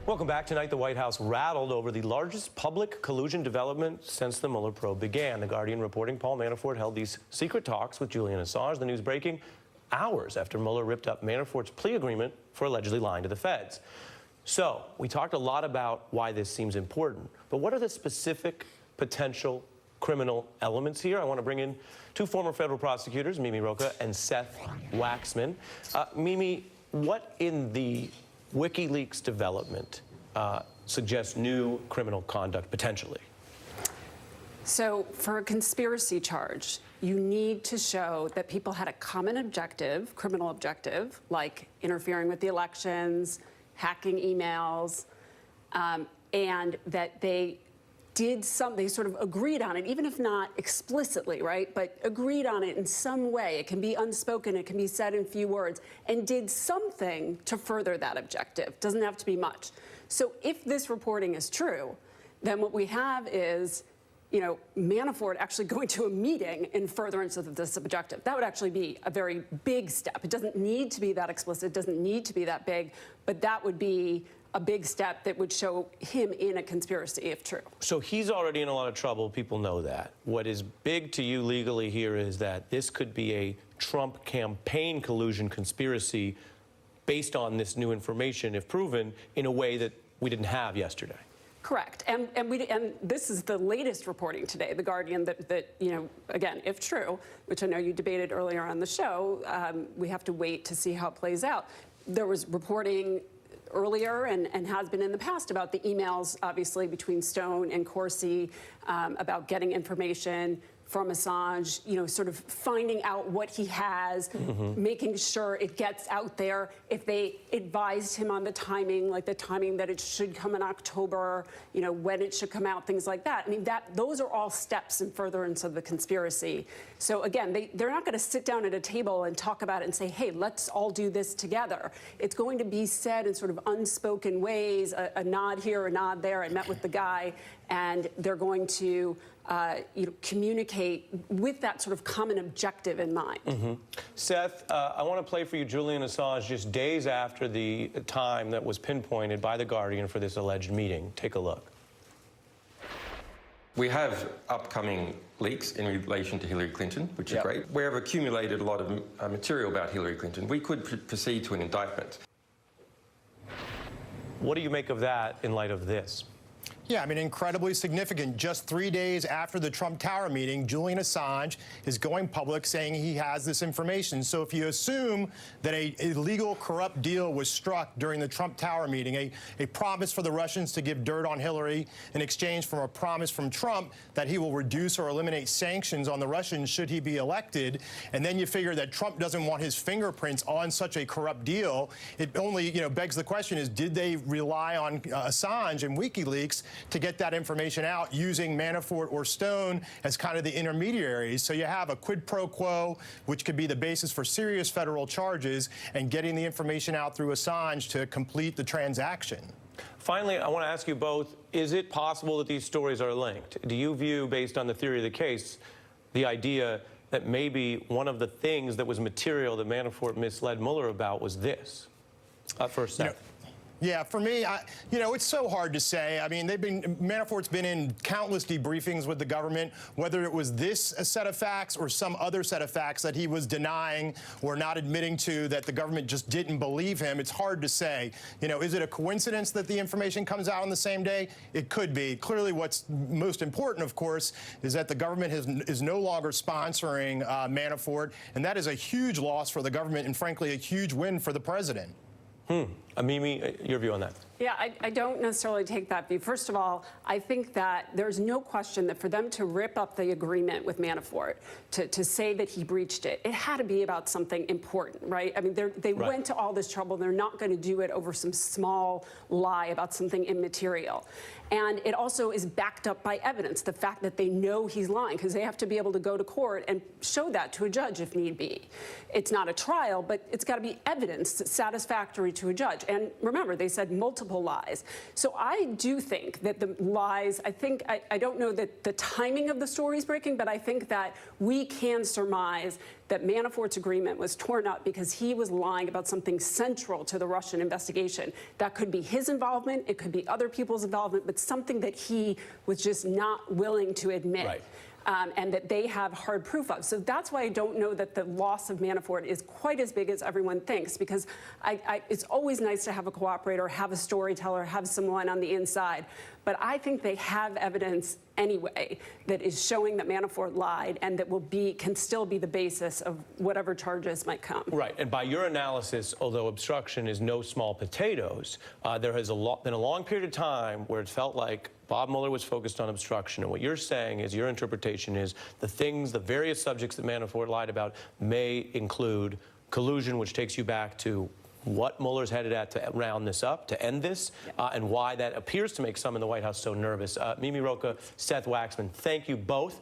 Welcome back. Tonight, the White House rattled over the largest public collusion development since the Mueller probe began. The Guardian reporting Paul Manafort held these secret talks with Julian Assange. The news breaking hours after Mueller ripped up Manafort's plea agreement for allegedly lying to the feds. So, we talked a lot about why this seems important, but what are the specific potential criminal elements here? I want to bring in two former federal prosecutors, Mimi Rocah and Seth Waxman. Mimi, what in the WikiLeaks development suggests new criminal conduct potentially? So for a conspiracy charge, you need to show that people had a common objective, criminal objective, like interfering with the elections, hacking emails, and that they did something, they sort of agreed on it, even if not explicitly, right? But agreed on it in some way. It can be unspoken, it can be said in few words, and did something to further that objective. Doesn't have to be much. So if this reporting is true, then what we have is, you know, Manafort actually going to a meeting in furtherance of this objective. That would actually be a very big step. It doesn't need to be that explicit, it doesn't need to be that big, but that would be a big step that would show him in a conspiracy, if true. So he's already in a lot of trouble. People know that. What is big to you legally here is that this could be a Trump campaign collusion conspiracy based on this new information, if proven, in a way that we didn't have yesterday. Correct. And this is the latest reporting today, The Guardian, that you know, again, if true, which I know you debated earlier on the show, we have to wait to see how it plays out. There was reporting earlier and has been in the past about the emails, obviously, between Stone and Corsi about getting information from Assange, you know, sort of finding out what he has, making sure it gets out there. If they advised him on the timing, like the timing that it should come in October, you know, when it should come out, things like that. I mean, those are all steps in furtherance of the conspiracy. So again, they're not going to sit down at a table and talk about it and say, hey, let's all do this together. It's going to be said in sort of unspoken ways, a nod here, a nod there. I met with the guy, and they're going to you know, communicate with that sort of common objective in mind. Seth, I want to play for you Julian Assange just days after the time that was pinpointed by The Guardian for this alleged meeting. Take a look. We have upcoming leaks in relation to Hillary Clinton, which is great. We have accumulated a lot of material about Hillary Clinton. We could proceed to an indictment. What do you make of that in light of this? Yeah, I mean, incredibly significant. Just 3 days after the Trump Tower meeting, Julian Assange is going public saying he has this information. So if you assume that a illegal, corrupt deal was struck during the Trump Tower meeting, a promise for the Russians to give dirt on Hillary in exchange for a promise from Trump that he will reduce or eliminate sanctions on the Russians should he be elected, and then you figure that Trump doesn't want his fingerprints on such a corrupt deal, it only, you know, begs the question is, did they rely on Assange and WikiLeaks to get that information out using Manafort or Stone as kind of the intermediaries? So you have a quid pro quo, which could be the basis for serious federal charges, and getting the information out through Assange to complete the transaction. Finally, I want to ask you both, is it possible that these stories are linked? Do you view, based on the theory of the case, the idea that maybe one of the things that was material that Manafort misled Mueller about was this? First, Seth. Yeah, for me, you know, it's so hard to say. I mean, Manafort's been in countless debriefings with the government, whether it was this set of facts or some other set of facts that he was denying or not admitting to, that the government just didn't believe him. It's hard to say. You know, is it a coincidence that the information comes out on the same day? It could be. Clearly, what's most important, of course, is that the government is no longer sponsoring Manafort, and that is a huge loss for the government and, frankly, a huge win for the president. Mimi, your view on that? Yeah, I don't necessarily take that view. First of all, I think that there's no question that for them to rip up the agreement with Manafort, to say that he breached it, it had to be about something important, right? I mean, they went to all this trouble. They're not going to do it over some small lie about something immaterial. And it also is backed up by evidence, the fact that they know he's lying, because they have to be able to go to court and show that to a judge if need be. It's not a trial, but it's got to be evidence that's satisfactory to a judge. Correct. And remember, they said multiple lies. So I do think that the lies, I don't know that the timing of the story is breaking, but I think that we can surmise that Manafort's agreement was torn up because he was lying about something central to the Russian investigation. That could be his involvement, it could be other people's involvement, but something that he was just not willing to admit. Right. And that they have hard proof of. So that's why I don't know that the loss of Manafort is quite as big as everyone thinks, because it's always nice to have a cooperator, have a storyteller, have someone on the inside. But I think they have evidence anyway that is showing that Manafort lied and that can still be the basis of whatever charges might come. Right, and by your analysis, although obstruction is no small potatoes, there has been a long period of time where it felt like Bob Mueller was focused on obstruction, and what you're saying is, your interpretation is, the various subjects that Manafort lied about may include collusion, which takes you back to what Mueller's headed at to round this up, to end this, and why that appears to make some in the White House so nervous. Mimi Rocah, Seth Waxman, thank you both.